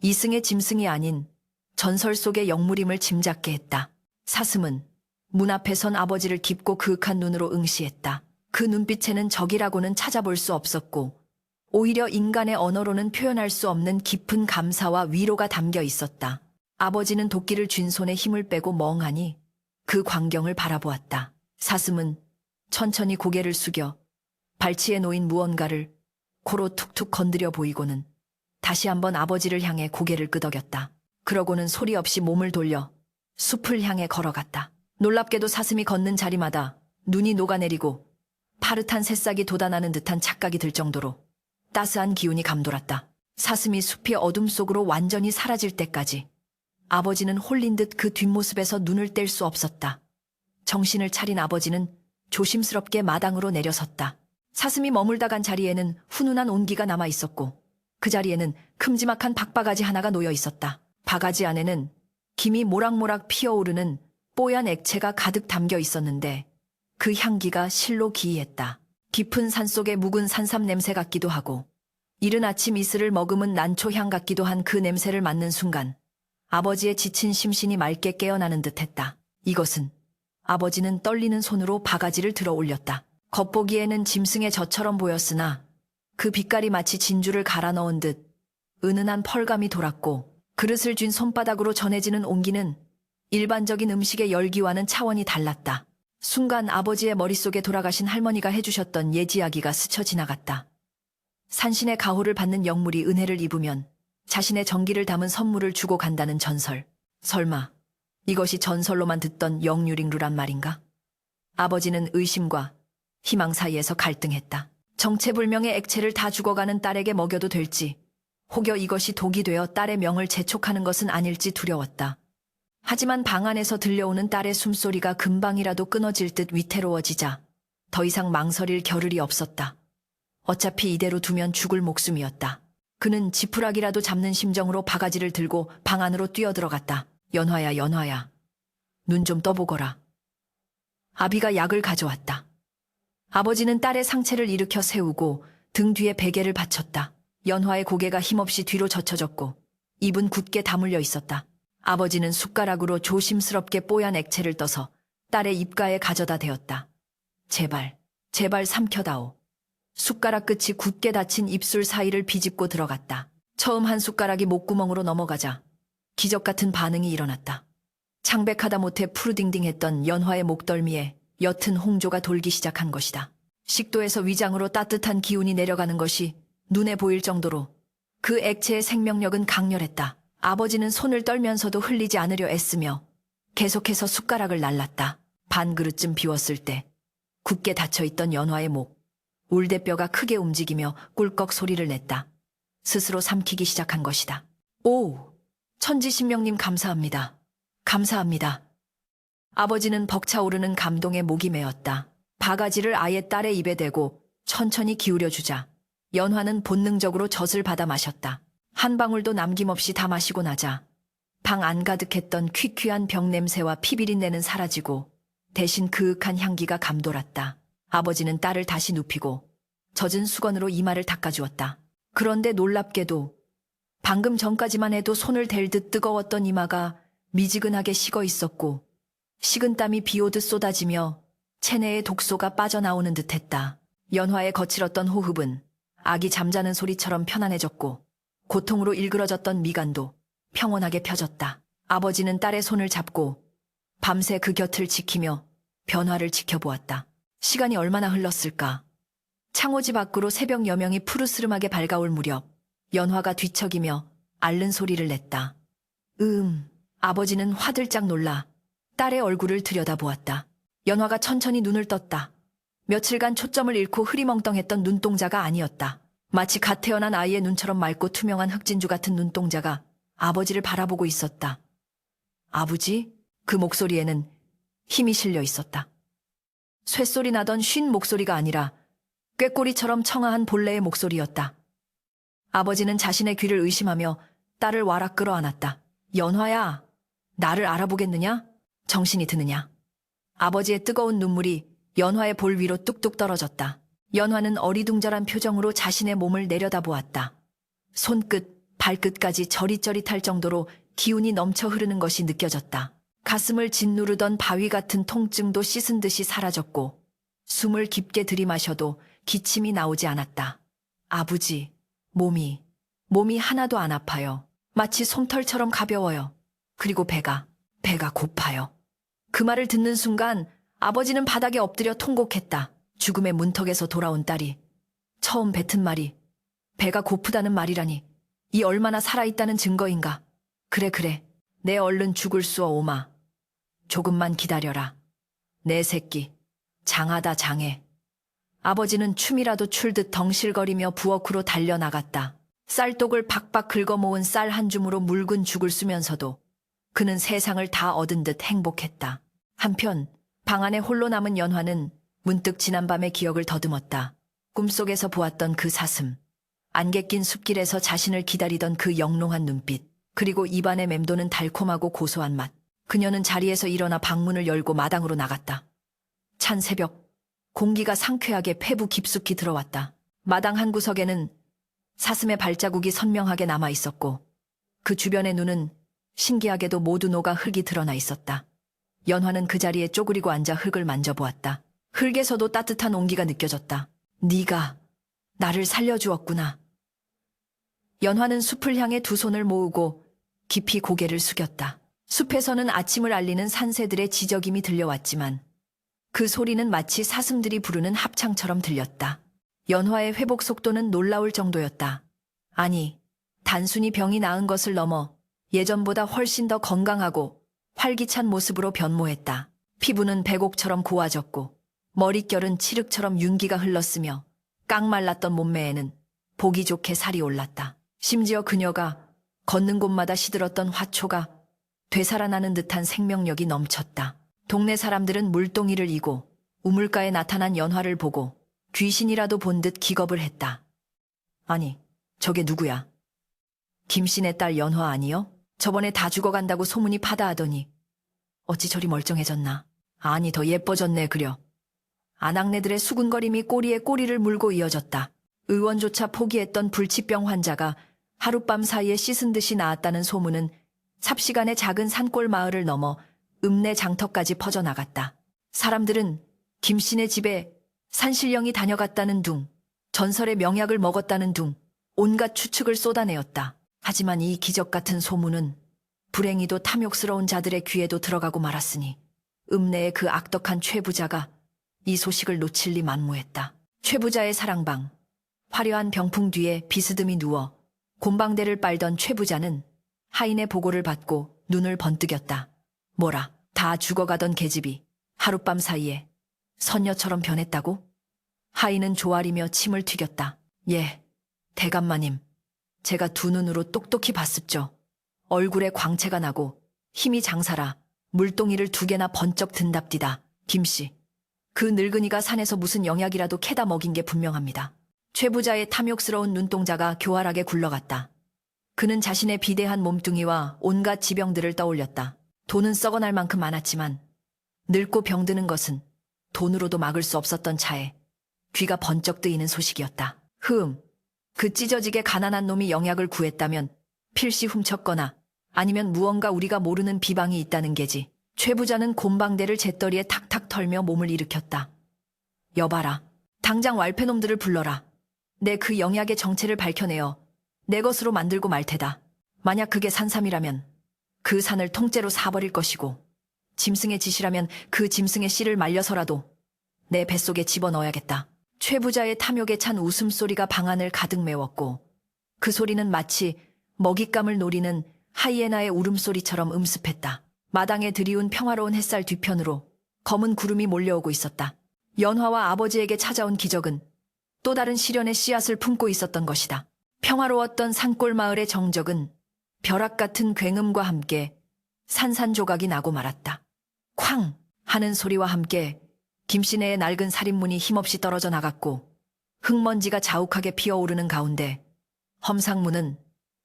이승의 짐승이 아닌 전설 속의 영물임을 짐작게 했다. 사슴은 문 앞에 선 아버지를 깊고 그윽한 눈으로 응시했다. 그 눈빛에는 적이라고는 찾아볼 수 없었고 오히려 인간의 언어로는 표현할 수 없는 깊은 감사와 위로가 담겨 있었다. 아버지는 도끼를 쥔 손에 힘을 빼고 멍하니 그 광경을 바라보았다. 사슴은 천천히 고개를 숙여 발치에 놓인 무언가를 코로 툭툭 건드려 보이고는 다시 한번 아버지를 향해 고개를 끄덕였다. 그러고는 소리 없이 몸을 돌려 숲을 향해 걸어갔다. 놀랍게도 사슴이 걷는 자리마다 눈이 녹아내리고 파릇한 새싹이 돋아나는 듯한 착각이 들 정도로 따스한 기운이 감돌았다. 사슴이 숲이 어둠 속으로 완전히 사라질 때까지 아버지는 홀린 듯 그 뒷모습에서 눈을 뗄 수 없었다. 정신을 차린 아버지는 조심스럽게 마당으로 내려섰다. 사슴이 머물다 간 자리에는 훈훈한 온기가 남아 있었고 그 자리에는 큼지막한 박바가지 하나가 놓여 있었다. 바가지 안에는 김이 모락모락 피어오르는 뽀얀 액체가 가득 담겨 있었는데 그 향기가 실로 기이했다. 깊은 산속의 묵은 산삼 냄새 같기도 하고 이른 아침 이슬을 머금은 난초향 같기도 한 그 냄새를 맡는 순간 아버지의 지친 심신이 맑게 깨어나는 듯했다. 이것은 아버지는 떨리는 손으로 바가지를 들어 올렸다. 겉보기에는 짐승의 젖처럼 보였으나 그 빛깔이 마치 진주를 갈아 넣은 듯 은은한 펄감이 돌았고 그릇을 쥔 손바닥으로 전해지는 온기는 일반적인 음식의 열기와는 차원이 달랐다. 순간 아버지의 머릿속에 돌아가신 할머니가 해주셨던 예지이야기가 스쳐 지나갔다. 산신의 가호를 받는 영물이 은혜를 입으면 자신의 정기를 담은 선물을 주고 간다는 전설. 설마 이것이 전설로만 듣던 영유링루란 말인가? 아버지는 의심과 희망 사이에서 갈등했다. 정체불명의 액체를 다 죽어가는 딸에게 먹여도 될지, 혹여 이것이 독이 되어 딸의 명을 재촉하는 것은 아닐지 두려웠다. 하지만 방 안에서 들려오는 딸의 숨소리가 금방이라도 끊어질 듯 위태로워지자 더 이상 망설일 겨를이 없었다. 어차피 이대로 두면 죽을 목숨이었다. 그는 지푸라기라도 잡는 심정으로 바가지를 들고 방 안으로 뛰어들어갔다. 연화야, 연화야. 눈 좀 떠보거라. 아비가 약을 가져왔다. 아버지는 딸의 상체를 일으켜 세우고 등 뒤에 베개를 받쳤다. 연화의 고개가 힘없이 뒤로 젖혀졌고 입은 굳게 다물려 있었다. 아버지는 숟가락으로 조심스럽게 뽀얀 액체를 떠서 딸의 입가에 가져다 대었다. 제발, 제발 삼켜다오. 숟가락 끝이 굳게 닫힌 입술 사이를 비집고 들어갔다. 처음 한 숟가락이 목구멍으로 넘어가자 기적 같은 반응이 일어났다. 창백하다 못해 푸르딩딩했던 연화의 목덜미에 옅은 홍조가 돌기 시작한 것이다. 식도에서 위장으로 따뜻한 기운이 내려가는 것이 눈에 보일 정도로 그 액체의 생명력은 강렬했다. 아버지는 손을 떨면서도 흘리지 않으려 애쓰며 계속해서 숟가락을 날랐다. 반 그릇쯤 비웠을 때 굳게 닫혀있던 연화의 목, 울대뼈가 크게 움직이며 꿀꺽 소리를 냈다. 스스로 삼키기 시작한 것이다. 오, 천지신명님 감사합니다. 감사합니다. 아버지는 벅차오르는 감동에 목이 메었다. 바가지를 아예 딸의 입에 대고 천천히 기울여주자 연화는 본능적으로 젖을 받아 마셨다. 한 방울도 남김없이 다 마시고 나자 방 안 가득했던 퀴퀴한 병 냄새와 피비린내는 사라지고 대신 그윽한 향기가 감돌았다. 아버지는 딸을 다시 눕히고 젖은 수건으로 이마를 닦아주었다. 그런데 놀랍게도 방금 전까지만 해도 손을 댈 듯 뜨거웠던 이마가 미지근하게 식어 있었고 식은땀이 비오듯 쏟아지며 체내의 독소가 빠져나오는 듯했다. 연화의 거칠었던 호흡은 아기 잠자는 소리처럼 편안해졌고 고통으로 일그러졌던 미간도 평온하게 펴졌다. 아버지는 딸의 손을 잡고 밤새 그 곁을 지키며 변화를 지켜보았다. 시간이 얼마나 흘렀을까? 창호지 밖으로 새벽 여명이 푸르스름하게 밝아올 무렵 연화가 뒤척이며 앓는 소리를 냈다. 아버지는 화들짝 놀라 딸의 얼굴을 들여다보았다. 연화가 천천히 눈을 떴다. 며칠간 초점을 잃고 흐리멍덩했던 눈동자가 아니었다. 마치 갓 태어난 아이의 눈처럼 맑고 투명한 흑진주 같은 눈동자가 아버지를 바라보고 있었다. 아버지? 그 목소리에는 힘이 실려 있었다. 쇳소리 나던 쉰 목소리가 아니라 꾀꼬리처럼 청아한 본래의 목소리였다. 아버지는 자신의 귀를 의심하며 딸을 와락 끌어안았다. 연화야, 나를 알아보겠느냐? 정신이 드느냐? 아버지의 뜨거운 눈물이 연화의 볼 위로 뚝뚝 떨어졌다. 연화는 어리둥절한 표정으로 자신의 몸을 내려다보았다. 손끝, 발끝까지 저릿저릿할 정도로 기운이 넘쳐 흐르는 것이 느껴졌다. 가슴을 짓누르던 바위 같은 통증도 씻은 듯이 사라졌고 숨을 깊게 들이마셔도 기침이 나오지 않았다. 아버지, 몸이 하나도 안 아파요. 마치 솜털처럼 가벼워요. 그리고 배가 고파요. 그 말을 듣는 순간 아버지는 바닥에 엎드려 통곡했다. 죽음의 문턱에서 돌아온 딸이 처음 뱉은 말이 배가 고프다는 말이라니 이 얼마나 살아있다는 증거인가. 그래. 내 얼른 죽을 수어 오마. 조금만 기다려라. 내 새끼. 장하다 장해. 아버지는 춤이라도 출 듯 덩실거리며 부엌으로 달려나갔다. 쌀독을 박박 긁어모은 쌀 한 줌으로 묽은 죽을 쓰면서도 그는 세상을 다 얻은 듯 행복했다. 한편 방 안에 홀로 남은 연화는 문득 지난밤의 기억을 더듬었다. 꿈속에서 보았던 그 사슴, 안개 낀 숲길에서 자신을 기다리던 그 영롱한 눈빛, 그리고 입안에 맴도는 달콤하고 고소한 맛. 그녀는 자리에서 일어나 방문을 열고 마당으로 나갔다. 찬 새벽, 공기가 상쾌하게 폐부 깊숙이 들어왔다. 마당 한 구석에는 사슴의 발자국이 선명하게 남아 있었고 그 주변의 눈은 신기하게도 모두 녹아 흙이 드러나 있었다. 연화는 그 자리에 쪼그리고 앉아 흙을 만져보았다. 흙에서도 따뜻한 온기가 느껴졌다. 네가 나를 살려주었구나. 연화는 숲을 향해 두 손을 모으고 깊이 고개를 숙였다. 숲에서는 아침을 알리는 산새들의 지저김이 들려왔지만 그 소리는 마치 사슴들이 부르는 합창처럼 들렸다. 연화의 회복 속도는 놀라울 정도였다. 아니, 단순히 병이 나은 것을 넘어 예전보다 훨씬 더 건강하고 활기찬 모습으로 변모했다. 피부는 백옥처럼 고와졌고 머릿결은 칠흑처럼 윤기가 흘렀으며 깡말랐던 몸매에는 보기 좋게 살이 올랐다. 심지어 그녀가 걷는 곳마다 시들었던 화초가 되살아나는 듯한 생명력이 넘쳤다. 동네 사람들은 물동이를 이고 우물가에 나타난 연화를 보고 귀신이라도 본 듯 기겁을 했다. 아니, 저게 누구야? 김씨네 딸 연화 아니요? 저번에 다 죽어간다고 소문이 파다하더니 어찌 저리 멀쩡해졌나? 아니, 더 예뻐졌네 그려. 아낙네들의 수군거림이 꼬리에 꼬리를 물고 이어졌다. 의원조차 포기했던 불치병 환자가 하룻밤 사이에 씻은 듯이 나았다는 소문은 삽시간에 작은 산골 마을을 넘어 읍내 장터까지 퍼져나갔다. 사람들은 김씨네 집에 산신령이 다녀갔다는 둥, 전설의 명약을 먹었다는 둥, 온갖 추측을 쏟아내었다. 하지만 이 기적 같은 소문은 불행히도 탐욕스러운 자들의 귀에도 들어가고 말았으니 읍내의 그 악덕한 최부자가 이 소식을 놓칠 리 만무했다. 최부자의 사랑방, 화려한 병풍 뒤에 비스듬히 누워 곰방대를 빨던 최 부자는 하인의 보고를 받고 눈을 번뜩였다. 뭐라, 다 죽어가던 계집이 하룻밤 사이에 선녀처럼 변했다고? 하인은 조아리며 침을 튀겼다. 예, 대감마님. 제가 두 눈으로 똑똑히 봤습죠. 얼굴에 광채가 나고 힘이 장사라 물동이를 두 개나 번쩍 든답디다. 김씨, 그 늙은이가 산에서 무슨 영약이라도 캐다 먹인 게 분명합니다. 최 부자의 탐욕스러운 눈동자가 교활하게 굴러갔다. 그는 자신의 비대한 몸뚱이와 온갖 지병들을 떠올렸다. 돈은 썩어날 만큼 많았지만 늙고 병드는 것은 돈으로도 막을 수 없었던 차에 귀가 번쩍 뜨이는 소식이었다. 그 찢어지게 가난한 놈이 영약을 구했다면 필시 훔쳤거나 아니면 무언가 우리가 모르는 비방이 있다는 게지. 최 부자는 곰방대를 재떨이에 탁탁 털며 몸을 일으켰다. 여봐라, 당장 왈패놈들을 불러라. 내 그 영약의 정체를 밝혀내어 내 것으로 만들고 말 테다. 만약 그게 산삼이라면 그 산을 통째로 사버릴 것이고, 짐승의 짓이라면 그 짐승의 씨를 말려서라도 내 뱃속에 집어넣어야겠다. 최 부자의 탐욕에 찬 웃음소리가 방안을 가득 메웠고, 그 소리는 마치 먹잇감을 노리는 하이에나의 울음소리처럼 음습했다. 마당에 드리운 평화로운 햇살 뒤편으로 검은 구름이 몰려오고 있었다. 연화와 아버지에게 찾아온 기적은 또 다른 시련의 씨앗을 품고 있었던 것이다. 평화로웠던 산골 마을의 정적은 벼락 같은 굉음과 함께 산산조각이 나고 말았다. 쾅 하는 소리와 함께 김씨네의 낡은 살인문이 힘없이 떨어져 나갔고, 흙먼지가 자욱하게 피어오르는 가운데 험상무는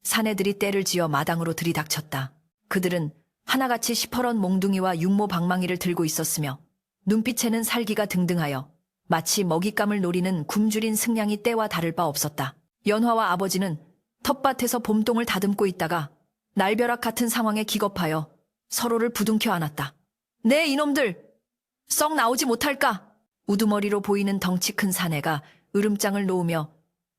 사내들이 떼를 지어 마당으로 들이닥쳤다. 그들은 하나같이 시퍼런 몽둥이와 육모 방망이를 들고 있었으며 눈빛에는 살기가 등등하여 마치 먹잇감을 노리는 굶주린 승냥이 떼와 다를 바 없었다. 연화와 아버지는 텃밭에서 봄동을 다듬고 있다가 날벼락 같은 상황에 기겁하여 서로를 부둥켜 안았다. 네, 이놈들! 썩 나오지 못할까? 우두머리로 보이는 덩치 큰 사내가 으름장을 놓으며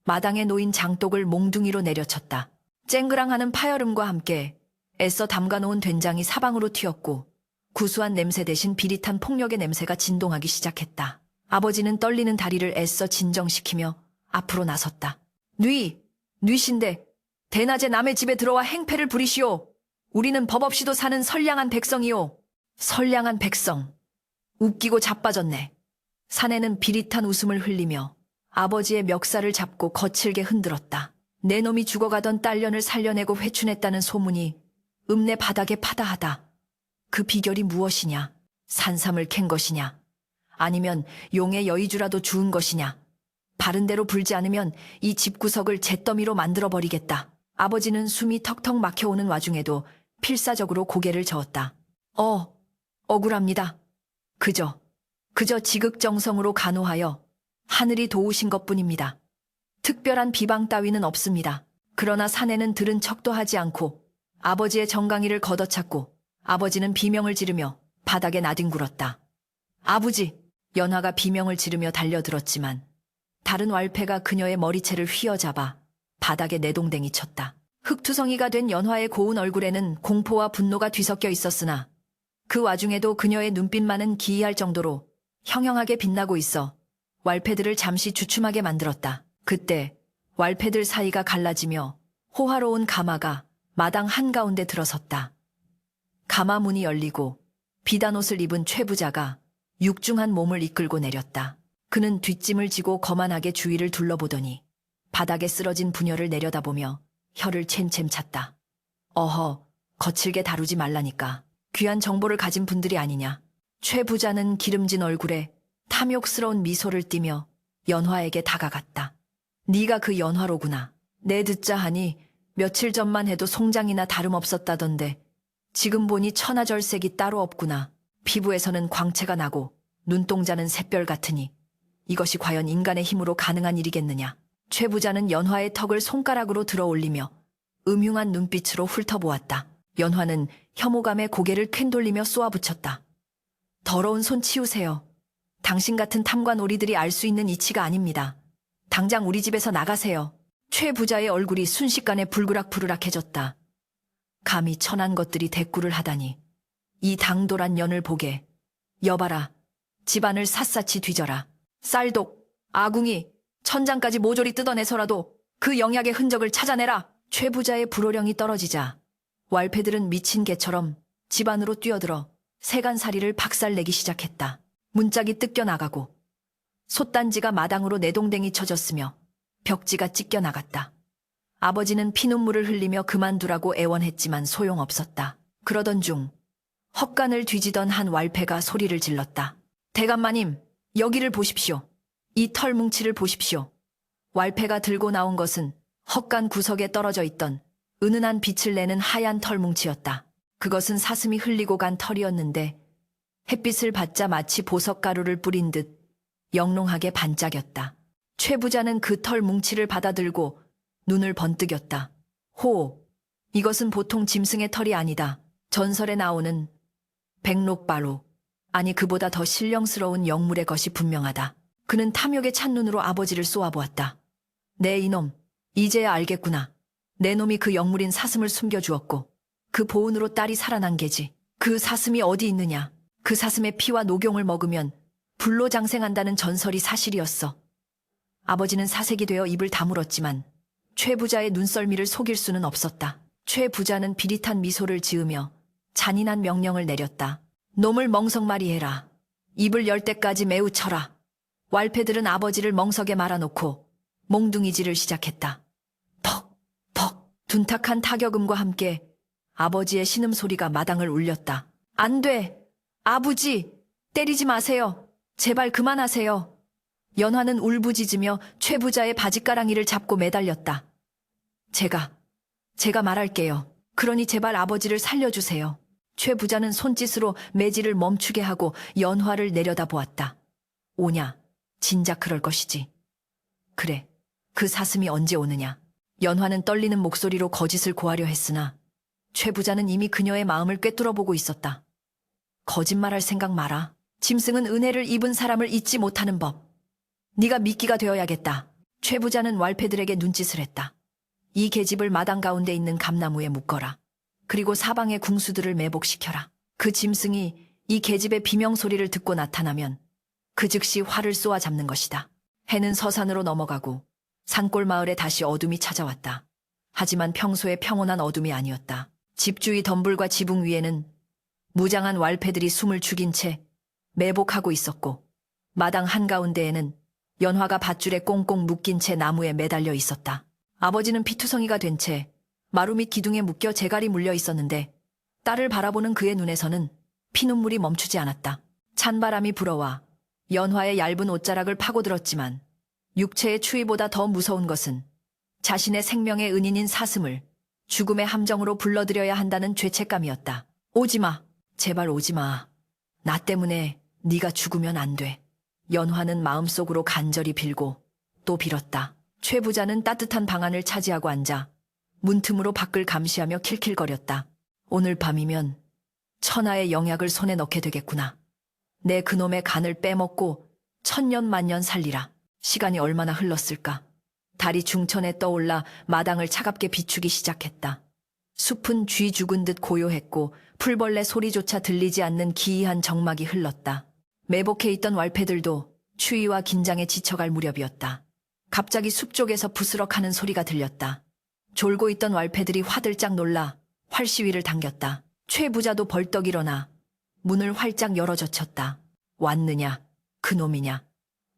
마당에 놓인 장독을 몽둥이로 내려쳤다. 쨍그랑하는 파열음과 함께 애써 담가놓은 된장이 사방으로 튀었고, 구수한 냄새 대신 비릿한 폭력의 냄새가 진동하기 시작했다. 아버지는 떨리는 다리를 애써 진정시키며 앞으로 나섰다. 뉘신데 대낮에 남의 집에 들어와 행패를 부리시오. 우리는 법 없이도 사는 선량한 백성이오. 선량한 백성. 웃기고 자빠졌네. 사내는 비릿한 웃음을 흘리며 아버지의 멱살을 잡고 거칠게 흔들었다. 내 놈이 죽어가던 딸년을 살려내고 회춘했다는 소문이 읍내 바닥에 파다하다. 그 비결이 무엇이냐? 산삼을 캔 것이냐? 아니면 용의 여의주라도 주운 것이냐? 바른 대로 불지 않으면 이 집구석을 잿더미로 만들어버리겠다. 아버지는 숨이 턱턱 막혀오는 와중에도 필사적으로 고개를 저었다. 억울합니다. 그저 지극정성으로 간호하여 하늘이 도우신 것뿐입니다. 특별한 비방 따위는 없습니다. 그러나 사내는 들은 척도 하지 않고 아버지의 정강이를 걷어찼고, 아버지는 비명을 지르며 바닥에 나뒹굴었다. 아버지! 연화가 비명을 지르며 달려들었지만 다른 왈패가 그녀의 머리채를 휘어잡아 바닥에 내동댕이 쳤다. 흙투성이가 된 연화의 고운 얼굴에는 공포와 분노가 뒤섞여 있었으나 그 와중에도 그녀의 눈빛만은 기이할 정도로 형형하게 빛나고 있어 왈패들을 잠시 주춤하게 만들었다. 그때 왈패들 사이가 갈라지며 호화로운 가마가 마당 한가운데 들어섰다. 가마 문이 열리고 비단 옷을 입은 최 부자가 육중한 몸을 이끌고 내렸다. 그는 뒷짐을 지고 거만하게 주위를 둘러보더니 바닥에 쓰러진 부녀를 내려다보며 혀를 챔챔 찼다. 어허, 거칠게 다루지 말라니까. 귀한 정보를 가진 분들이 아니냐. 최 부자는 기름진 얼굴에 탐욕스러운 미소를 띠며 연화에게 다가갔다. 네가 그 연화로구나. 내 듣자 하니 며칠 전만 해도 송장이나 다름없었다던데 지금 보니 천하절색이 따로 없구나. 피부에서는 광채가 나고 눈동자는 샛별 같으니 이것이 과연 인간의 힘으로 가능한 일이겠느냐. 최 부자는 연화의 턱을 손가락으로 들어 올리며 음흉한 눈빛으로 훑어보았다. 연화는 혐오감에 고개를 퀼돌리며 쏘아붙였다. 더러운 손 치우세요. 당신 같은 탐관오리들이 알 수 있는 이치가 아닙니다. 당장 우리 집에서 나가세요. 최 부자의 얼굴이 순식간에 불그락불그락해졌다. 감히 천한 것들이 대꾸를 하다니. 이 당돌한 년을 보게. 여봐라. 집안을 샅샅이 뒤져라. 쌀독, 아궁이, 천장까지 모조리 뜯어내서라도 그 영약의 흔적을 찾아내라. 최 부자의 불호령이 떨어지자 왈패들은 미친 개처럼 집 안으로 뛰어들어 세간살이를 박살내기 시작했다. 문짝이 뜯겨 나가고 솥단지가 마당으로 내동댕이 쳐졌으며 벽지가 찢겨 나갔다. 아버지는 피눈물을 흘리며 그만두라고 애원했지만 소용없었다. 그러던 중 헛간을 뒤지던 한 왈패가 소리를 질렀다. 대감마님, 여기를 보십시오. 이 털 뭉치를 보십시오. 왈패가 들고 나온 것은 헛간 구석에 떨어져 있던 은은한 빛을 내는 하얀 털 뭉치였다. 그것은 사슴이 흘리고 간 털이었는데 햇빛을 받자 마치 보석가루를 뿌린 듯 영롱하게 반짝였다. 최 부자는 그 털 뭉치를 받아들고 눈을 번뜩였다. 호, 이것은 보통 짐승의 털이 아니다. 전설에 나오는 백록바로, 아니 그보다 더 신령스러운 영물의 것이 분명하다. 그는 탐욕에 찬 눈으로 아버지를 쏘아보았다. 네 이놈, 이제야 알겠구나. 내 놈이 그 영물인 사슴을 숨겨주었고 그 보은으로 딸이 살아난 게지. 그 사슴이 어디 있느냐. 그 사슴의 피와 녹용을 먹으면 불로 장생한다는 전설이 사실이었어. 아버지는 사색이 되어 입을 다물었지만 최 부자의 눈썰미를 속일 수는 없었다. 최 부자는 비릿한 미소를 지으며 잔인한 명령을 내렸다. 놈을 멍석말이해라. 입을 열 때까지 매우 쳐라. 왈패들은 아버지를 멍석에 말아놓고 몽둥이질을 시작했다. 퍽, 퍽, 둔탁한 타격음과 함께 아버지의 신음소리가 마당을 울렸다. 안 돼! 아버지! 때리지 마세요! 제발 그만하세요! 연화는 울부짖으며 최 부자의 바짓가랑이를 잡고 매달렸다. 제가 말할게요. 그러니 제발 아버지를 살려주세요. 최 부자는 손짓으로 매질을 멈추게 하고 연화를 내려다보았다. 오냐, 진작 그럴 것이지. 그래, 그 사슴이 언제 오느냐. 연화는 떨리는 목소리로 거짓을 고하려 했으나 최 부자는 이미 그녀의 마음을 꿰뚫어보고 있었다. 거짓말할 생각 마라. 짐승은 은혜를 입은 사람을 잊지 못하는 법. 네가 미끼가 되어야겠다. 최 부자는 왈패들에게 눈짓을 했다. 이 계집을 마당 가운데 있는 감나무에 묶어라. 그리고 사방의 궁수들을 매복시켜라. 그 짐승이 이 계집의 비명소리를 듣고 나타나면 그 즉시 활을 쏘아 잡는 것이다. 해는 서산으로 넘어가고 산골 마을에 다시 어둠이 찾아왔다. 하지만 평소의 평온한 어둠이 아니었다. 집 주위 덤불과 지붕 위에는 무장한 왈패들이 숨을 죽인 채 매복하고 있었고 마당 한가운데에는 연화가 밧줄에 꽁꽁 묶인 채 나무에 매달려 있었다. 아버지는 피투성이가 된 채 마루 밑 기둥에 묶여 재갈이 물려 있었는데 딸을 바라보는 그의 눈에서는 피눈물이 멈추지 않았다. 찬바람이 불어와 연화의 얇은 옷자락을 파고들었지만 육체의 추위보다 더 무서운 것은 자신의 생명의 은인인 사슴을 죽음의 함정으로 불러들여야 한다는 죄책감이었다. 오지마. 제발 오지마. 나 때문에 네가 죽으면 안 돼. 연화는 마음속으로 간절히 빌고 또 빌었다. 최 부자는 따뜻한 방 안을 차지하고 앉아 문틈으로 밖을 감시하며 킬킬거렸다. 오늘 밤이면 천하의 영약을 손에 넣게 되겠구나. 내 그놈의 간을 빼먹고 천년만년 살리라. 시간이 얼마나 흘렀을까. 달이 중천에 떠올라 마당을 차갑게 비추기 시작했다. 숲은 쥐 죽은 듯 고요했고 풀벌레 소리조차 들리지 않는 기이한 정막이 흘렀다. 매복해 있던 왈패들도 추위와 긴장에 지쳐갈 무렵이었다. 갑자기 숲 쪽에서 부스럭하는 소리가 들렸다. 졸고 있던 왈패들이 화들짝 놀라 활시위를 당겼다. 최 부자도 벌떡 일어나 문을 활짝 열어젖혔다. 왔느냐, 그놈이냐.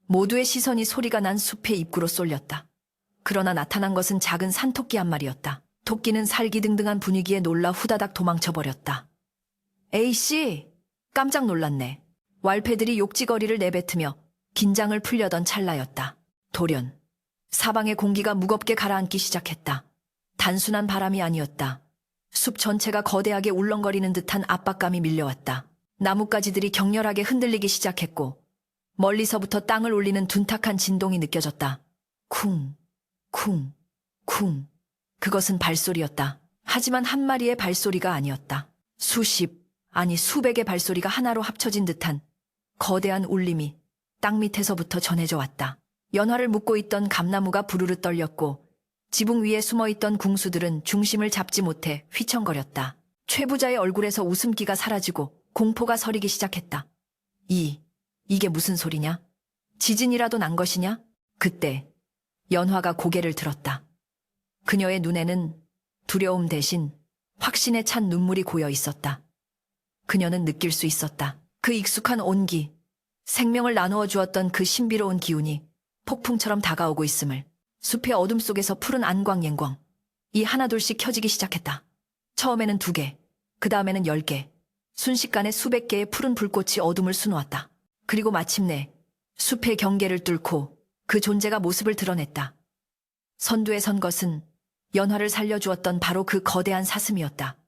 모두의 시선이 소리가 난 숲의 입구로 쏠렸다. 그러나 나타난 것은 작은 산토끼 한 마리였다. 토끼는 살기등등한 분위기에 놀라 후다닥 도망쳐버렸다. 에이씨! 깜짝 놀랐네. 왈패들이 욕지거리를 내뱉으며 긴장을 풀려던 찰나였다. 돌연 사방의 공기가 무겁게 가라앉기 시작했다. 단순한 바람이 아니었다. 숲 전체가 거대하게 울렁거리는 듯한 압박감이 밀려왔다. 나뭇가지들이 격렬하게 흔들리기 시작했고 멀리서부터 땅을 울리는 둔탁한 진동이 느껴졌다. 쿵, 쿵, 쿵. 그것은 발소리였다. 하지만 한 마리의 발소리가 아니었다. 수십, 아니 수백의 발소리가 하나로 합쳐진 듯한 거대한 울림이 땅 밑에서부터 전해져 왔다. 연화를 묶고 있던 감나무가 부르르 떨렸고 지붕 위에 숨어있던 궁수들은 중심을 잡지 못해 휘청거렸다. 최 부자의 얼굴에서 웃음기가 사라지고 공포가 서리기 시작했다. 이게 무슨 소리냐? 지진이라도 난 것이냐? 그때 연화가 고개를 들었다. 그녀의 눈에는 두려움 대신 확신에 찬 눈물이 고여 있었다. 그녀는 느낄 수 있었다. 그 익숙한 온기, 생명을 나누어 주었던 그 신비로운 기운이 폭풍처럼 다가오고 있음을. 숲의 어둠 속에서 푸른 안광 이 하나둘씩 켜지기 시작했다. 처음에는 2개, 그 다음에는 10개. 순식간에 수백 개의 푸른 불꽃이 어둠을 수놓았다. 그리고 마침내 숲의 경계를 뚫고 그 존재가 모습을 드러냈다. 선두에 선 것은 연화를 살려주었던 바로 그 거대한 사슴이었다.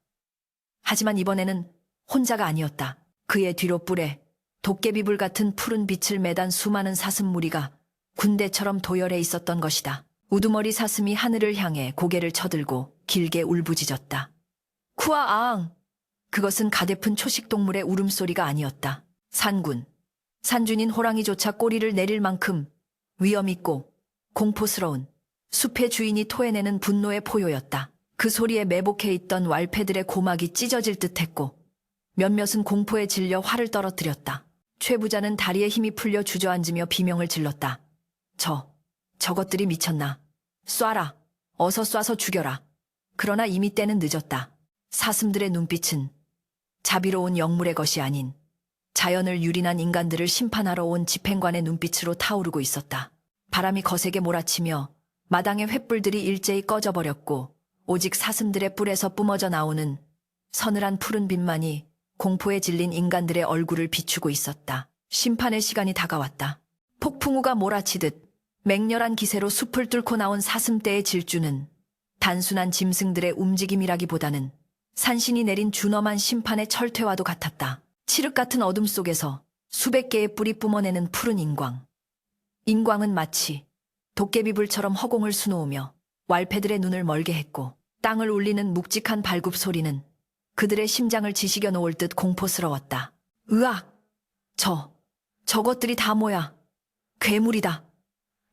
하지만 이번에는 혼자가 아니었다. 그의 뒤로 뿔에 도깨비불 같은 푸른 빛을 매단 수많은 사슴 무리가 군대처럼 도열해 있었던 것이다. 우두머리 사슴이 하늘을 향해 고개를 쳐들고 길게 울부짖었다. 쿠아앙! 그것은 가뎁은 초식동물의 울음소리가 아니었다. 산준인 호랑이조차 꼬리를 내릴 만큼 위험있고 공포스러운 숲의 주인이 토해내는 분노의 포효였다. 그 소리에 매복해 있던 왈패들의 고막이 찢어질 듯했고 몇몇은 공포에 질려 활을 떨어뜨렸다. 최 부자는 다리에 힘이 풀려 주저앉으며 비명을 질렀다. 저것들이 미쳤나. 쏴라. 어서 쏴서 죽여라. 그러나 이미 때는 늦었다. 사슴들의 눈빛은 자비로운 영물의 것이 아닌 자연을 유린한 인간들을 심판하러 온 집행관의 눈빛으로 타오르고 있었다. 바람이 거세게 몰아치며 마당의 횃불들이 일제히 꺼져버렸고 오직 사슴들의 뿔에서 뿜어져 나오는 서늘한 푸른 빛만이 공포에 질린 인간들의 얼굴을 비추고 있었다. 심판의 시간이 다가왔다. 폭풍우가 몰아치듯 맹렬한 기세로 숲을 뚫고 나온 사슴떼의 질주는 단순한 짐승들의 움직임이라기보다는 산신이 내린 준엄한 심판의 철퇴와도 같았다. 칠흑 같은 어둠 속에서 수백 개의 뿔이 뿜어내는 푸른 인광. 인광은 마치 도깨비불처럼 허공을 수놓으며 왈패들의 눈을 멀게 했고 땅을 울리는 묵직한 발굽 소리는 그들의 심장을 지식여 놓을 듯 공포스러웠다. 으악! 저것들이 다 뭐야? 괴물이다.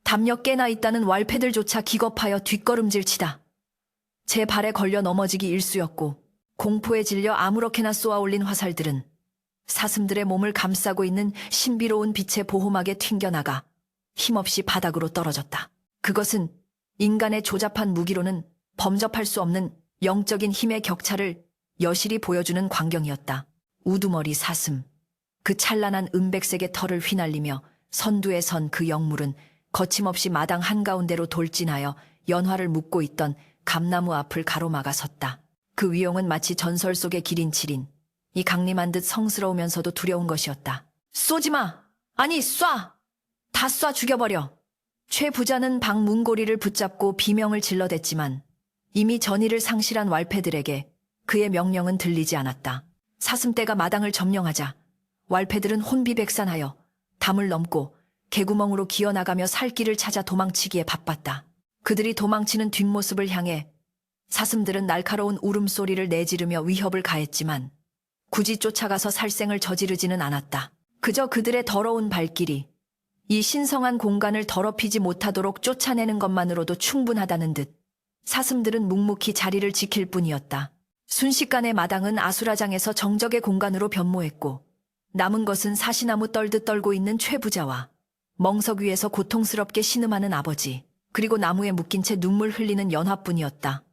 담력 깨나 있다는 왈패들조차 기겁하여 뒷걸음질치다. 제 발에 걸려 넘어지기 일쑤였고 공포에 질려 아무렇게나 쏘아올린 화살들은 사슴들의 몸을 감싸고 있는 신비로운 빛의 보호막에 튕겨나가 힘없이 바닥으로 떨어졌다. 그것은 인간의 조잡한 무기로는 범접할 수 없는 영적인 힘의 격차를 여실히 보여주는 광경이었다. 우두머리 사슴, 그 찬란한 은백색의 털을 휘날리며 선두에 선 그 영물은 거침없이 마당 한가운데로 돌진하여 연화를 묶고 있던 감나무 앞을 가로막아 섰다. 그 위용은 마치 전설 속의 기린칠인, 이 강림한 듯 성스러우면서도 두려운 것이었다. 쏘지마! 아니 쏴! 다 쏴 죽여버려! 최 부자는 방 문고리를 붙잡고 비명을 질러댔지만 이미 전의를 상실한 왈패들에게 그의 명령은 들리지 않았다. 사슴떼가 마당을 점령하자 왈패들은 혼비백산하여 담을 넘고 개구멍으로 기어나가며 살 길을 찾아 도망치기에 바빴다. 그들이 도망치는 뒷모습을 향해 사슴들은 날카로운 울음소리를 내지르며 위협을 가했지만 굳이 쫓아가서 살생을 저지르지는 않았다. 그저 그들의 더러운 발길이 이 신성한 공간을 더럽히지 못하도록 쫓아내는 것만으로도 충분하다는 듯 사슴들은 묵묵히 자리를 지킬 뿐이었다. 순식간에 마당은 아수라장에서 정적의 공간으로 변모했고 남은 것은 사시나무 떨듯 떨고 있는 최 부자와 멍석 위에서 고통스럽게 신음하는 아버지, 그리고 나무에 묶인 채 눈물 흘리는 연화뿐이었다.